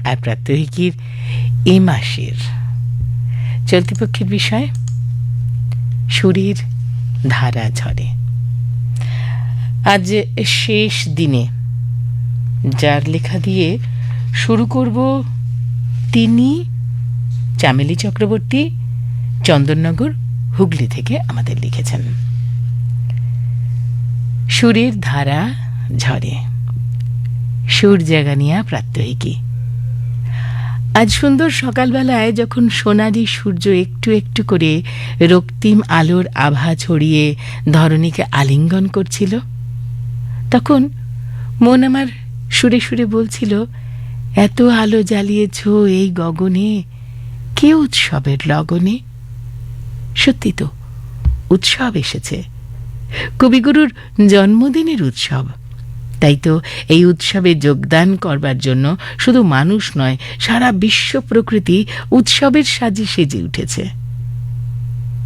আর প্রাত্যহিকীর এ মাসের চলতি পক্ষের বিষয় সুরের ধারা ঝরে। আজ শেষ দিনে যার লেখা দিয়ে শুরু করব তিনি চামেলি চক্রবর্তী, চন্দননগর, হুগলি থেকে আমাদের লিখেছেন। সুরের ধারা ঝরে, সুর জাগানিয়া প্রাত্যহিকী। আজ সুন্দর সকালবেলায় যখন সোনালি সূর্য একটু একটু করে রক্তিম আলোর আভা ছড়িয়ে ধরণীকে আলিঙ্গন করছিল, তখন মন আমার সুরে সুরে বলছিল, এত আলো জ্বালিয়েছ এই গগনে, কে উৎসবের লগনে। সত্যি তো, উৎসব এসেছে, কবিগুরুর জন্মদিনের উৎসব। তাই তো এই উৎসবে যোগদান করবার জন্য শুধু মানুষ নয়, সারা বিশ্ব প্রকৃতি উৎসবের সাজে সেজে উঠেছে।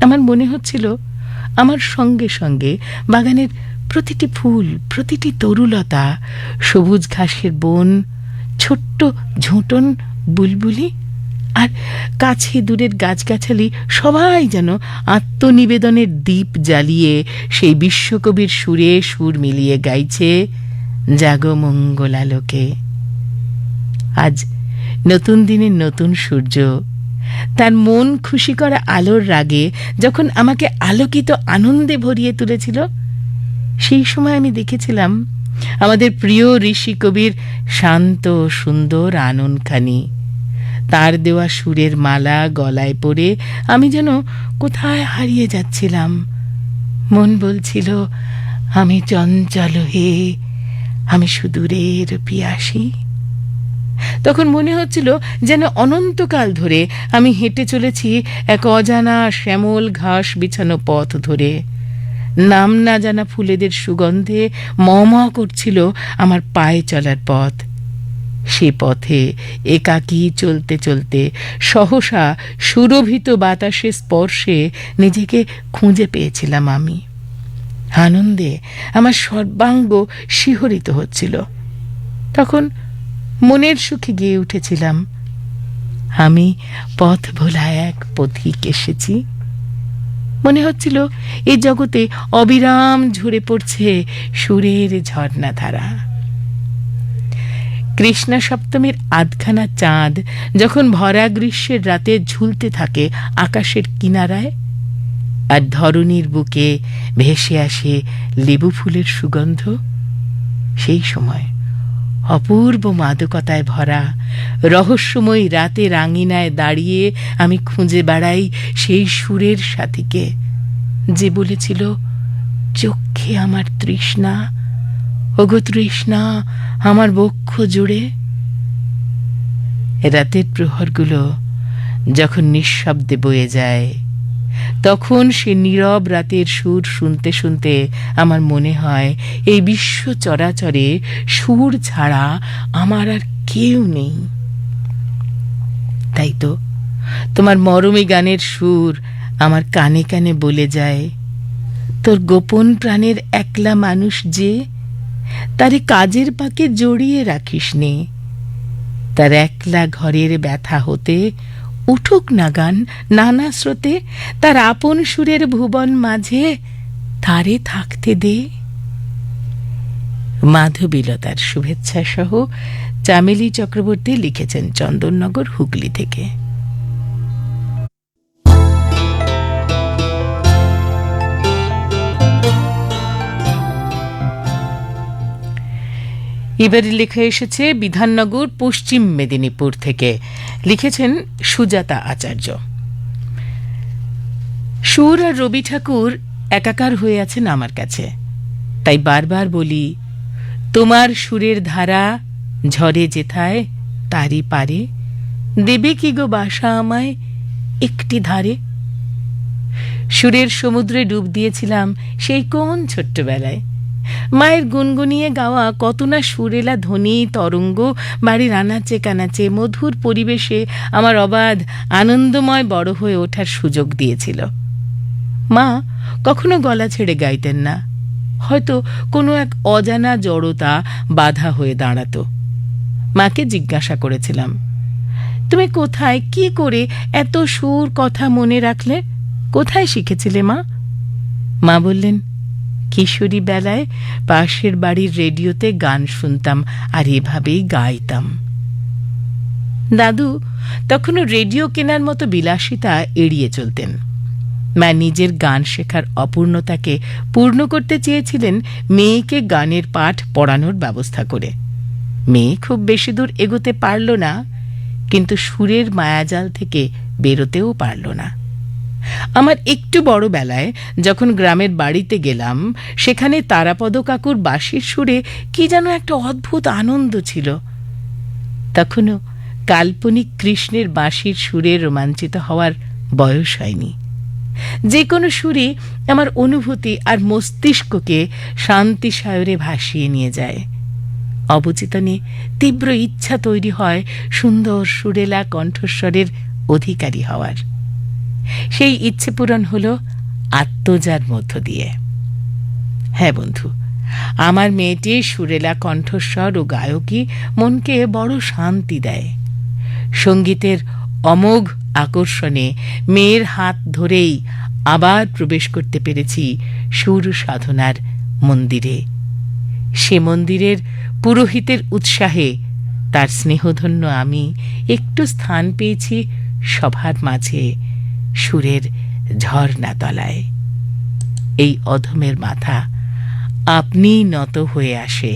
আমার মনে হচ্ছিল আমার সঙ্গে সঙ্গে বাগানের প্রতিটি ফুল, প্রতিটি তরুলতা, সবুজ ঘাসের বন, ছোট্ট ঝোঁটন বুলবুলি আর কাছে দূরের গাছগাছালি সবাই যেন আত্মনিবেদনের দীপ জ্বালিয়ে সেই বিশ্বকবির সুরে সুর মিলিয়ে গাইছে, জাগো মঙ্গলালোকে। আজ নতুন দিনের নতুন সূর্য তার মন খুশি করা আলোর রাগে যখন আমাকে আলোকিত আনন্দে ভরিয়ে তুলেছিল, সেই সময় আমি দেখেছিলাম আমাদের প্রিয় ঋষি কবির শান্ত সুন্দর আননখানি। তার দেওয়া সুরের মালা গলায় পড়ে আমি যেন কোথায় হারিয়ে যাচ্ছিলাম। মন বলছিল, আমি চঞ্চল হে, আমি সুদূরের পিয়াসী। তখন মনে হচ্ছিল যেন অনন্তকাল ধরে আমি হেঁটে চলেছি এক অজানা শ্যামল ঘাস বিছানো পথ ধরে। নাম না জানা ফুলেদের সুগন্ধে ম ম করছিল আমার পায়ে চলার পথ। সে পথে একাকী চলতে চলতে সহসা সুরভিত বাতাসে স্পর্শে নিজেকে খুঁজে পেয়েছিলাম আমি। আনন্দে আমার সর্বাঙ্গ শিহরিত হচ্ছিল। তখন মনের সুখে গেয়ে উঠেছিলাম, আমি পথ ভোলা এক পথিক এসেছি। মনে হচ্ছিল এই জগতে অবিরাম ঝরে পড়ছে সুরের ঝর্ণাধারা। কৃষ্ণা সপ্তমীর আধখানা চাঁদ যখন ভরা গ্রীষ্মের রাতে ঝুলতে থাকে আকাশের কিনারায়, আর ধরণীর বুকে ভেসে আসে লেবু ফুলের সুগন্ধ, সেই সময় অপূর্ব মাদকতায় ভরা রহস্যময় রাতে রাঙিনায় দাঁড়িয়ে আমি খুঁজে বেড়াই সেই সুরের সাথীকে, যে বলেছিল, চক্ষে আমার তৃষ্ণা, ওগো তৃষ্ণা আমার বক্ষ জুড়ে। রাতের প্রহরগুলো যখন নিঃশব্দে বয়ে যায়, তখন সে নীরব রাতের সুর শুনতে শুনতে আমার মনে হয় এই বিশ্ব চরাচরে সুর ছাড়া আমার আর কেউ নেই। তাই তো তোমার মরমী গানের সুর আমার কানে কানে বলে যায়, তোর গোপন প্রাণের একলা মানুষ যে, তারে কাজের পাকে জড়িয়ে রাখিস নে। তার একলা ঘরের ব্যথা হতে উঠুক না গান নানা স্রোতে, তার আপন সুরের ভুবন মাঝে তারে থাকতে দে। মাধবীলতার শুভেচ্ছা সহ চামেলি চক্রবর্তী লিখেছেন চন্দননগর, হুগলি থেকে। এবারে লেখা এসেছে বিধাননগর, পশ্চিম মেদিনীপুর থেকে। লিখেছেন সুজাতা আচার্য। সুর আর রবি ঠাকুর একাকার হয়ে আছেন আমার কাছে, তাই বারবার বলি, তোমার সুরের ধারা ঝরে যেথায় তারই পারে, দেবে কি গো বাসা আমায় একটি ধারে। সুরের সমুদ্রে ডুব দিয়েছিলাম সেই কোন ছোট্টবেলায়। মায়ের গুনগুনিয়ে গাওয়া কত না সুরেলা ধ্বনি তরঙ্গ বাড়ির আনাচে কানাচে মধুর পরিবেশে আমার অবাধ আনন্দময় বড় হয়ে ওঠার সুযোগ দিয়েছিল। মা কখনো গলা ছেড়ে গাইতেন না, হয়তো কোনো এক অজানা জড়তা বাধা হয়ে দাঁড়াতো। মাকে জিজ্ঞাসা করেছিলাম, তুমি কোথায়, কি করে এত সুর কথা মনে রাখলে? কোথায় শিখেছিলে মা? মা বললেন, কিশোরী বেলায় পাশের বাড়ির রেডিওতে গান শুনতাম আর এভাবেই গাইতাম। দাদু তখনও রেডিও কেনার মতো বিলাসিতা এড়িয়ে চলতেন। মা নিজের গান শেখার অপূর্ণতাকে পূর্ণ করতে চেয়েছিলেন মেয়েকে গানের পাঠ পড়ানোর ব্যবস্থা করে। মেয়ে খুব বেশি দূর এগোতে পারল না, কিন্তু সুরের মায়াজাল থেকে বেরোতেও পারল না। আমার একটু বড় বেলায় যখন গ্রামের বাড়িতে গেলাম, সেখানে তারাপদ কাকুর বাঁশির সুরে কি যেন একটা অদ্ভুত আনন্দ ছিল। তখনও কাল্পনিক কৃষ্ণের বাঁশির সুরে রোমাঞ্চিত হওয়ার বয়স হয়নি। যে কোনো সুরে আমার অনুভূতি আর মস্তিষ্ককে শান্তি সায়রে ভাসিয়ে নিয়ে যায়। অবচেতনে তীব্র ইচ্ছা তৈরি হয় সুন্দর সুরেলা কণ্ঠস্বরের অধিকারী হওয়ার। সেই ইচ্ছে পূরণ হলো আত্মজার মধ্য দিয়ে। হ্যাঁ বন্ধু, আমার মেয়েটির সুরেলা কণ্ঠস্বর ও গায়কী মনকে বড় শান্তি দেয়। সঙ্গীতের অমোঘ আকর্ষণে মেয়ের হাত ধরেই আবার প্রবেশ করতে পেরেছি সুর সাধনার মন্দিরে। সে মন্দিরের পুরোহিতের উৎসাহে তার স্নেহধন্য আমি একটু স্থান পেয়েছি সভার মাঝে, সুরের ঝর্ণা তলায়। এই অধমের মাথা আপনিই নত হয়ে আসে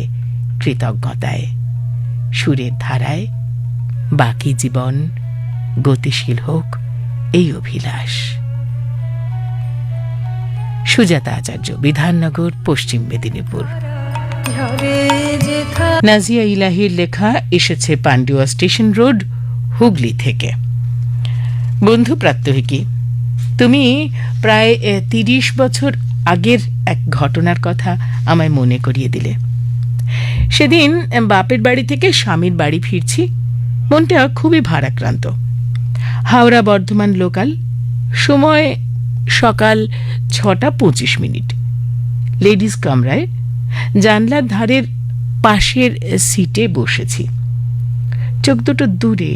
কৃতজ্ঞতায়। সুরের ধারায় বাকি জীবন গতিশীল হোক, এই অভিলাষ। সুজাতা আচার্য, বিধাননগর, পশ্চিম মেদিনীপুর। নাজিয়া ইলাহির লেখা, এসেছে পান্ডুয়া স্টেশন রোড, হুগলি থেকে। বন্ধু প্রাত্যহিকী, তুমি প্রায় ৩০ বছর আগের এক ঘটনার কথা আমায় মনে করিয়ে দিলে। সেদিন বাপের বাড়ি থেকে স্বামীর বাড়ি ফিরছি, মনটা খুবই ভারাক্রান্ত। হাওড়া বর্ধমান লোকাল, সময় সকাল 6:25। লেডিস কামরায় জানলার ধারের পাশের সিটে বসেছি। চোখ দুটো দূরে,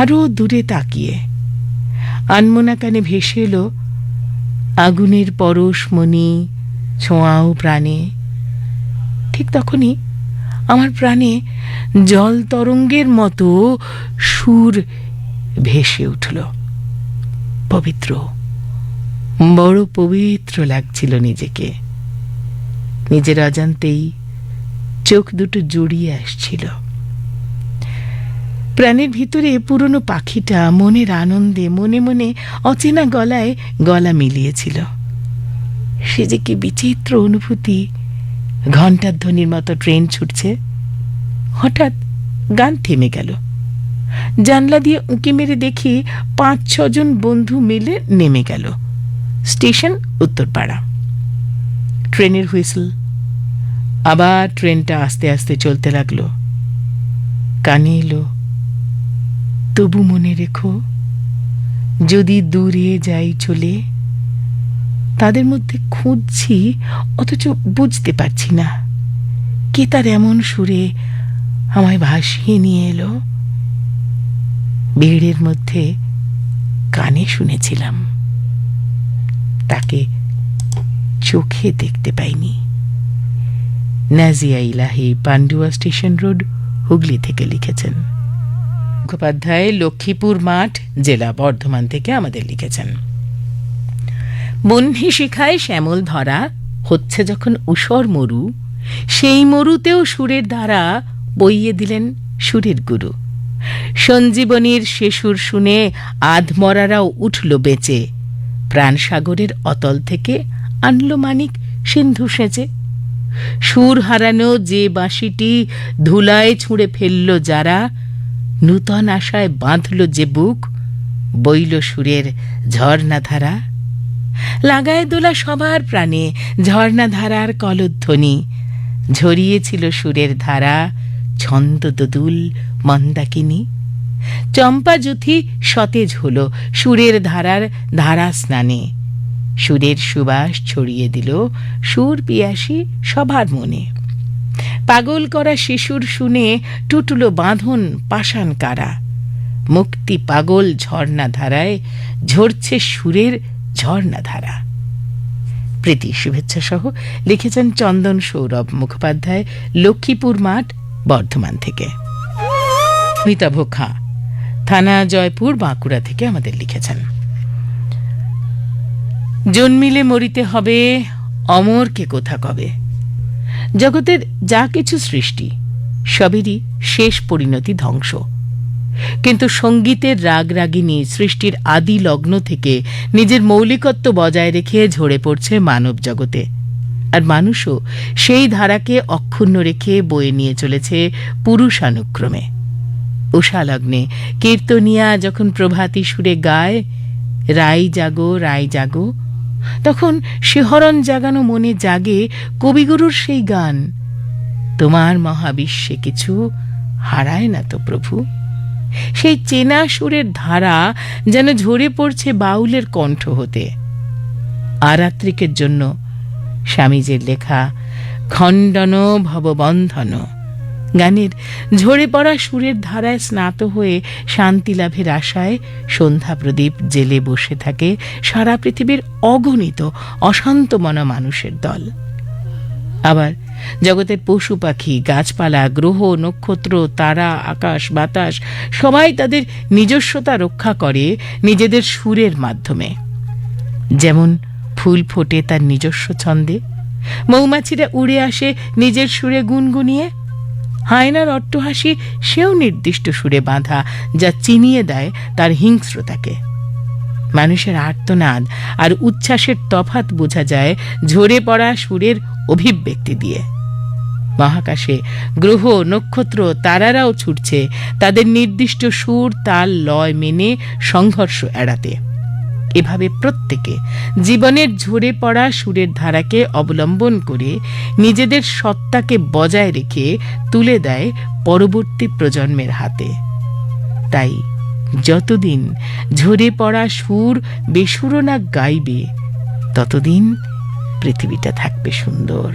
আরো দূরে তাকিয়ে। আনমনা কানে ভেসে এলো আগুনের পরশমণি ছোঁয়াও প্রাণে। ঠিক তখনই আমার প্রাণে জল তরঙ্গের মতো সুর ভেসে উঠল। পবিত্র, বড় পবিত্র লাগছিল নিজেকে। নিজের অজান্তেই চোখ দুটো জড়িয়ে আসছিল। প্রাণের ভিতরে পুরনো পাখিটা মনের আনন্দে মনে মনে অচেনা গলায় গলা মিলিয়েছিল। সে যে কি বিচিত্র অনুভূতি। ঘণ্টার ধ্বনির মতো ট্রেন ছুটছে। হঠাৎ গান থেমে গেল। জানলা দিয়ে উঁকি মেরে দেখি ৫-৬ জন বন্ধু মিলে নেমে গেল। স্টেশন উত্তরপাড়া। ট্রেনের হুইসল। আবার ট্রেনটা আস্তে আস্তে চলতে লাগলো। কানে এলো, তবু মনে রেখো, যদি দূরে যাই চলে। তাদের মধ্যে খুঁজছি, অথচ বুঝতে পারছি না কে তার এমন সুরে আমায় ভাসিয়ে নিয়ে এলো। ভিড়ের মধ্যে কানে শুনেছিলাম, তাকে চোখে দেখতে পাইনি। নাজিয়া ইলাহি, পান্ডুয়া স্টেশন রোড, হুগলি থেকে লিখেছেন। মুখোপাধ্যায়, লক্ষ্মীপুর মাঠ, জেলা বর্ধমান থেকে আমাদের লিখেছেন। বহ্নি শিখায় শ্যামল ধরা, হচ্ছে যখন ঊষর মরু, সেই মরুতেও সুরের ধারা বইয়ে দিলেন সুরের গুরু। সঞ্জীবনীর সে সুর শুনে আধমরারাও উঠল বেঁচে। প্রাণসাগরের অতল থেকে আনলো মানিক সিন্ধু সেচে। সুর হারানো যে বাঁশিটি ধুলায় ছুঁড়ে ফেলল যারা, নূতন আশায় বাঁধল যে বুক, বইল সুরের ঝর্ণাধারা। লাগায় দোলা সবার প্রাণে ঝর্ণাধারার কলধ্বনি। ঝরিয়েছিল সুরের ধারা ছন্দ দোদুল মন্দাকিনী। চম্পা যুথি সতেজ হল সুরের ধারার ধারা স্নানে। সুরের সুবাস ছড়িয়ে দিল সুর পিয়াসী সবার মনে। পাগল করা শিশুর শুনে টুটল বাঁধন পাষাণ কারা। মুক্তি পাগল ঝর্ণা ধারায় ঝরছে সুরের ঝর্ণা ধারা। প্রীতি শুভেচ্ছা সহ লিখেছেন চন্দন সৌরভ মুখোপাধ্যায়, লক্ষ্মীপুর মাঠ, বর্ধমান থেকে। অমিতাভ খাঁ থানা জয়পুর, বাঁকুড়া থেকে আমাদের লিখেছেন, জন্মিলে মরিতে হবে, অমরকে কোথা কবে। জগতের যা কিছু সৃষ্টি সবেরই শেষ পরিণতি ধ্বংস, কিন্তু সঙ্গীতের রাগরাগিনী সৃষ্টির আদি লগ্ন থেকে নিজের মৌলিকত্ব বজায় রেখে ঝরে পড়ছে মানব জগতে, আর মানুষও সেই ধারাকে অক্ষুণ্ণ রেখে বয়ে নিয়ে চলেছে পুরুষানুক্রমে। উষালগ্নে কীর্তনিয়া যখন প্রভাতী সুরে গায়, রাই জাগো রাই জাগো, তখন শিহরণ জাগানো মনে জাগে কবিগুরুর সেই গান, তোমার মহাবিশ্বে কিছু হারায় না তো প্রভু। সেই চেনা সুরের ধারা যেন ঝরে পড়ছে বাউলের কণ্ঠ হতে। আরাত্রিকের জন্য স্বামীজির লেখা খণ্ডন ভববন্ধন গানের ঝরে পড়া সুরের ধারায় স্নাত হয়ে শান্তি লাভের আশায় সন্ধ্যা প্রদীপ জেলে বসে থাকে সারা পৃথিবীর অগণিত অশান্ত মনা মানুষের দল। আবার জগতের পশু পাখি, গাছপালা, গ্রহ, নক্ষত্র, তারা, আকাশ, বাতাস সবাই তাদের নিজস্বতা রক্ষা করে নিজেদের সুরের মাধ্যমে। যেমন ফুল ফোটে তার নিজস্ব ছন্দে, মৌমাছিরা উড়ে আসে নিজের সুরে গুনগুনিয়ে, হায়নার অট্টহাসি সেও নির্দিষ্ট সুরে বাঁধা, যা চিনিয়ে দেয় তার হিংস্রতাকে। মানুষের আর্তনাদ আর উচ্ছ্বাসের তফাৎ বোঝা যায় ঝরে পড়া সুরের অভিব্যক্তি দিয়ে। মহাকাশে গ্রহ, নক্ষত্র, তারারাও ছুটছে তাদের নির্দিষ্ট সুর, তাল, লয় মেনে সংঘর্ষ এড়াতে। এভাবে প্রত্যেকে জীবনের ঝরে পড়া সুরের ধারাকে অবলম্বন করে নিজেদের সত্তাকে বজায় রেখে তুলে দেয় পরবর্তী প্রজন্মের হাতে। তাই যতদিন ঝরে পড়া সুর বেসুরো না গাইবে, ততদিন পৃথিবীটা থাকবে সুন্দর,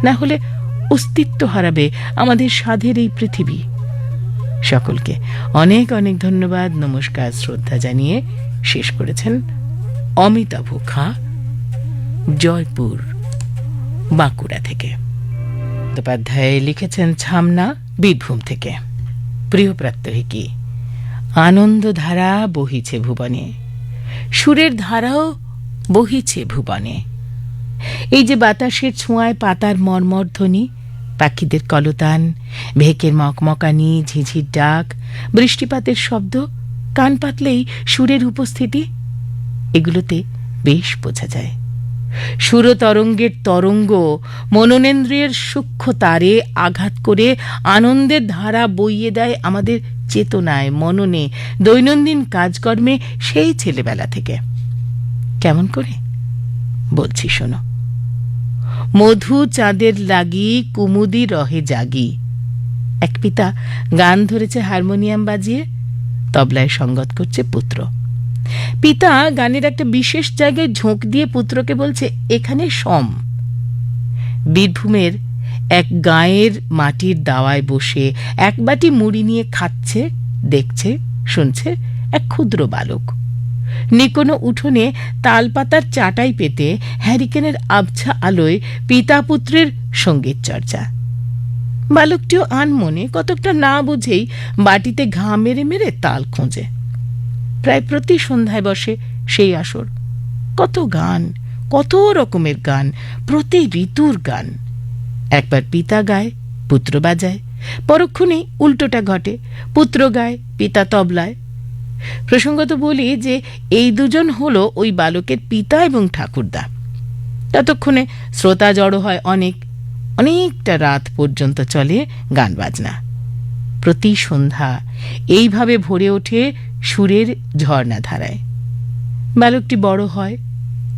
না হলে অস্তিত্ব হারাবে আমাদের সাধের এই পৃথিবী। সকলকে অনেক অনেক ধন্যবাদ, নমস্কার, শ্রদ্ধা জানিয়ে শেষ করেছেন অমিতাভ খাঁ, জয়পুর, বাঁকুড়া থেকে। বন্দ্যোপাধ্যায় লিখেছেন ছামনা, বীরভূম থেকে। প্রিয় প্রাত্যহিকী, আনন্দধারা বহিছে ভুবনে, সুরের ধারাও বহিছে ভুবনে। এই যে বাতাসের ছোঁয়ায় পাতার মর্মর ধ্বনি, পাখিদের কলতান, ভেকের মকমকানি, ঝিঝির ডাক, বৃষ্টিপাতের শব্দ, কান পাতলেই সুরের উপস্থিতি, এগুলোতে বেশ বোঝা যায়। সুরতরঙ্গের তরঙ্গ মননেন্দ্রিয়ের সূক্ষ্ম তারে আঘাত করে আনন্দের ধারা বইয়ে দেয় আমাদের চেতনায়, মননে, দৈনন্দিন কাজকর্মে সেই ছেলেবেলা থেকে। কেমন করে বলছি শোনো। মধু চাঁদের লাগি, কুমুদি রহে জাগি। এক পিতা গান ধরেছে হারমোনিয়াম বাজিয়ে, তবলায় সঙ্গত করছে পুত্র। পিতা গানের একটা বিশেষ জায়গায় ঝোঁক দিয়ে পুত্রকে বলছে, এখানে সম। বীরভূমের এক গাঁয়ের মাটির দাওয়ায় বসে এক বাটি মুড়ি নিয়ে খাচ্ছে, দেখছে, শুনছে এক ক্ষুদ্র বালক। নিকোনো উঠোনে তালপাতার চাটাই পেতে হ্যারিকেনের আবছা আলোয় পিতা পুত্রের সঙ্গীত চর্চা। বালকটিও আনমনে কতকটা না বুঝেই বাটিতে ঘা মেরে মেরে তাল খোঁজে। প্রায় প্রতি সন্ধ্যায় বসে সেই আসর। কত গান, কত রকমের গান, প্রতি ঋতুর গান। একবার পিতা গায়, পুত্র বাজায়, পরক্ষণেই উল্টোটা ঘটে, পুত্র গায়, পিতা তবলায়। প্রসঙ্গত বলি যে এই দুজন হলো ওই বালকের পিতা এবং ঠাকুরদা। ততক্ষণে শ্রোতা জড়ো হয় অনেকটা রাত পর্যন্ত চলে গান বাজনা। প্রতি সন্ধ্যা এইভাবে ভরে ওঠে সুরের ঝর্ণা ধারায়। বালকটি বড় হয়,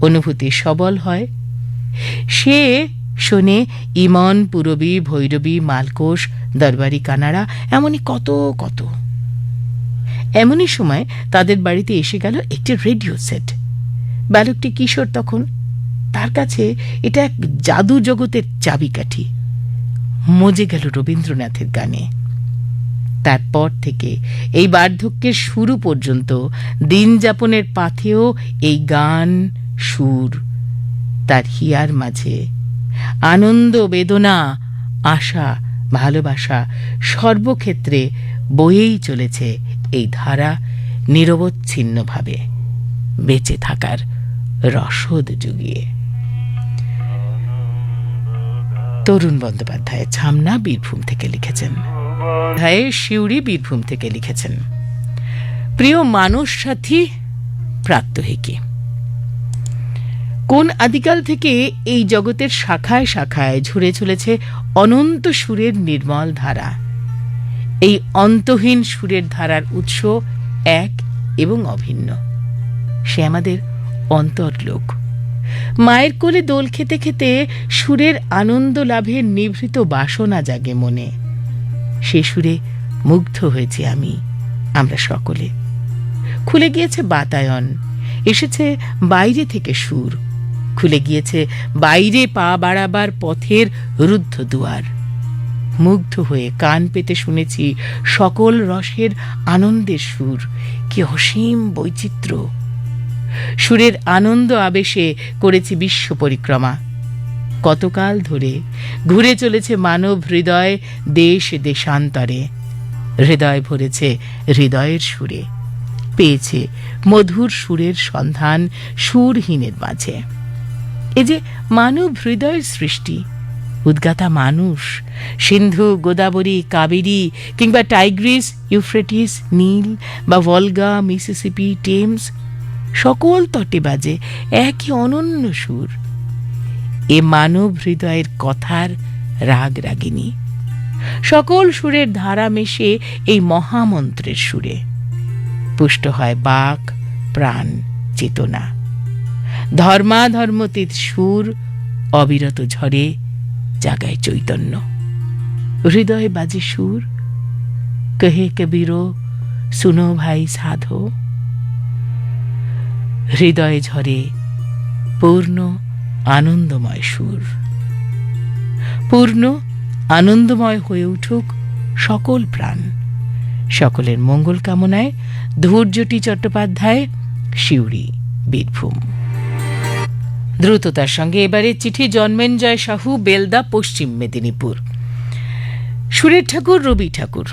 অনুভূতি সবল হয়। সে শোনে ইমন, পুরবী, ভৈরবী, মালকোষ, দরবারি, কানাড়া, এমনই কত কত। এমনই সময় তাদের বাড়িতে এসে গেল একটি রেডিও সেট। বালকটি কিশোর তখন, তার কাছে এটা এক জাদু জগতের চাবিকাঠি। মজে গেল রবীন্দ্রনাথের গানে। তারপর থেকে এই বার্ধক্যের শুরু পর্যন্ত দিন যাপনের পাথেও এই গান, সুর তার হিয়ার মাঝে আনন্দ, বেদনা, আশা, ভালোবাসা সর্বক্ষেত্রে বয়েই চলেছে এই ধারা নিরবচ্ছিন্নভাবে বেঁচে থাকার রসদ জুগিয়ে। তরুণ বন্দ্যোপাধ্যায় ছামনা বীরভূম থেকে লিখেছেন। শিউরি বীরভূম থেকে লিখেছেন। প্রিয় মানস সাথী প্রাত্যহিকী, কোন আদিকাল থেকে এই জগতের শাখায় শাখায় ঝরে চলেছে অনন্ত সুরের নির্মল ধারা। এই অন্তহীন সুরের ধারার উৎস এক এবং অভিন্ন, সে আমাদের অন্তর্লোক। মায়ের কোলে দোল খেতে খেতে সুরের আনন্দ লাভের নিভৃত বাসনা জাগে মনে। সে সুরে মুগ্ধ হয়েছি আমরা সকলে। খুলে গিয়েছে বাতায়ন, এসেছে বাইরে থেকে সুর, খুলে গিয়েছে বাইরে পা বাড়াবার পথের রুদ্ধ দুয়ার। মুগ্ধ হয়ে কান পেতে শুনেছি সকল রসের আনন্দের সুর, কি অসীম বৈচিত্র্য। সুরের আনন্দ আবেশে করেছি বিশ্ব পরিক্রমা। কতকাল ধরে ঘুরে চলেছে মানব হৃদয় দেশ দেশান্তরে। হৃদয় ভরেছে হৃদয়ের সুরে, পেয়েছে মধুর সুরের সন্ধান সুরহীনের মাঝে। এ যে মানব হৃদয়ের সৃষ্টি, উদ্গাতা মানুষ সিন্ধু, গোদাবরী, কাবেরী কিংবা টাইগ্রিস, ইউফ্রেটিস, নীল বা ভলগা, মিসিসিপি, টেমস, সকল তটে বাজে একই অনন্য সুর। এ মানব হৃদয়ের কথার রাগ রাগিনী। সকল সুরের ধারা মেশে এই মহামন্ত্রের সুরে পুষ্ট হয় বাক, প্রাণ, চেতনা। ধর্মাধর্মতীত সুর অবিরত ঝরে, জাগায় চৈতন্য। হৃদয়ে বাজে সুর, কহে কবীরো শুনো ভাই সাধো। হৃদয়ে ঝরে পূর্ণ আনন্দময় সুর। পূর্ণ আনন্দময় হয়ে উঠুক সকল প্রাণ। সকলের মঙ্গল কামনায় ধৈর্যটি চট্টোপাধ্যায়, শিউরি, বীরভূম। দ্রুততার সঙ্গে এবারে চিঠি জন্মেঞ্জয় সাহু, বেলদা, পশ্চিম মেদিনীপুর। সুরের ঠাকুর রবি ঠাকুর,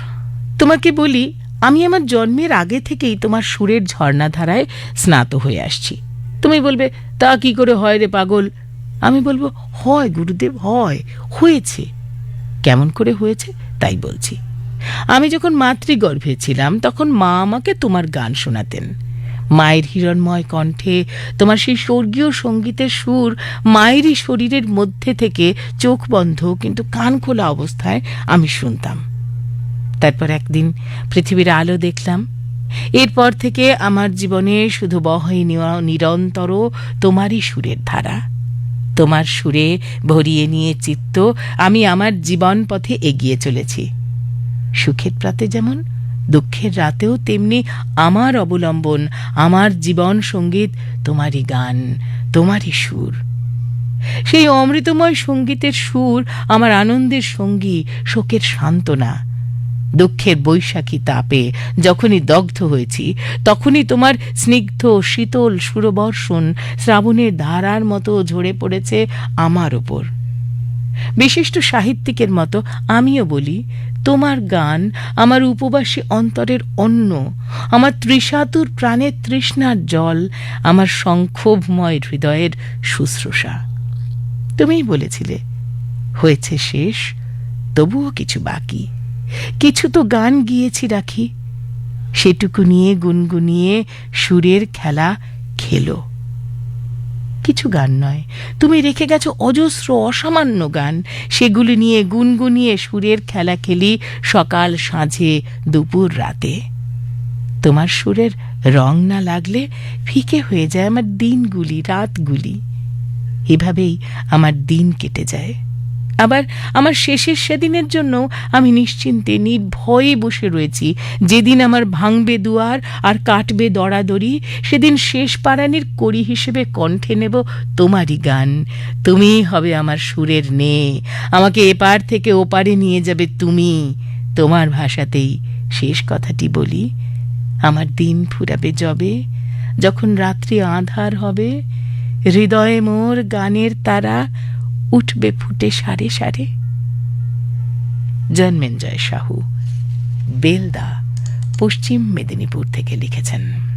তোমাকে বলি, আমি আমার জন্মের আগে থেকেই তোমার সুরের ঝর্ণাধারায় স্নাত হয়ে আসছি। তুমি বলবে, তা কি করে হয় রে পাগল? আমি বলবো, হয় গুরুদেব, হয়েছে। কেমন করে হয়েছে তাই বলছি। আমি যখন মাতৃগর্ভে ছিলাম তখন মা আমাকে তোমার গান শোনাতেন। মায়ের হিরণময় কণ্ঠে তোমার সেই স্বর্গীয় সঙ্গীতের সুর মায়েরই শরীরের মধ্যে থেকে চোখ বন্ধ কিন্তু কান খোলা অবস্থায় আমি শুনতাম। তারপর একদিন পৃথিবীর আলো দেখলাম। এরপর থেকে আমার জীবনে শুধু বহে নিরন্তর তোমারই সুরের ধারা। তোমার সুরে ভরিয়ে নিয়ে চিত্ত আমি আমার জীবন পথে এগিয়ে চলেছি। সুখের প্রাতে যেমন, দুঃখের রাতেও তেমনি আমার অবলম্বন, আমার জীবন সঙ্গীত তোমারই গান, তোমারই সুর। সেই অমৃতময় সঙ্গীতের সুর আমার আনন্দের সঙ্গী, শোকের সান্ত্বনা। দুঃখের বৈশাখী তাপে যখনই দগ্ধ হয়েছি, তখনই তোমার স্নিগ্ধ শীতল সুরবর্ষণ শ্রাবণের ধারার মতো ঝরে পড়েছে আমার ওপর। বিশিষ্ট সাহিত্যিকের মতো আমিও বলি, তোমার গান আমার উপবাসী অন্তরের অন্ন, আমার তৃষাতুর প্রাণের তৃষ্ণার জল, আমার সংক্ষোভময় হৃদয়ের শুশ্রূষা। তুমিই বলেছিলে, হয়েছে শেষ, তবুও কিছু বাকি। কিছু তো গান গিয়েছি রাখি, সেটুকু নিয়ে গুনগুনিয়ে সুরের খেলা খেলো। কিছু গান নয়, তুমি রেখে গেছো অজস্র অসামান্য গান, সেগুলি নিয়ে গুনগুনিয়ে সুরের খেলা খেলি সকাল, সাঁঝে, দুপুর, রাতে। তোমার সুরের রং না লাগলে ফিকে হয়ে যায় আমার দিনগুলি, রাতগুলি। এভাবেই আমার দিন কেটে যায়। আবার আমার শেষের সেদিনের জন্য আমি নিশ্চিন্তে নির্ভয়ে বসে রয়েছি। যেদিন আমার ভাঙবে দুয়ার আর কাটবে দড়াদড়ি, সেদিন শেষ পারানির কড়ি হিসেবে কণ্ঠে নেব তোমারই গান। তুমিই হবে আমার সুরের নে, আমাকে এপার থেকে ওপারে নিয়ে যাবে তুমি, তোমার ভাষাতেই শেষ কথাটি বলি, আমার দিন ফুরাবে যবে, যখন রাত্রি আঁধার হবে, হৃদয়ে মোর গানের তারা উঠবে ফুটে সারে সারে। জন্মেঞ্জয় সাহু, বেলদা, পশ্চিম মেদিনীপুর থেকে লিখেছেন।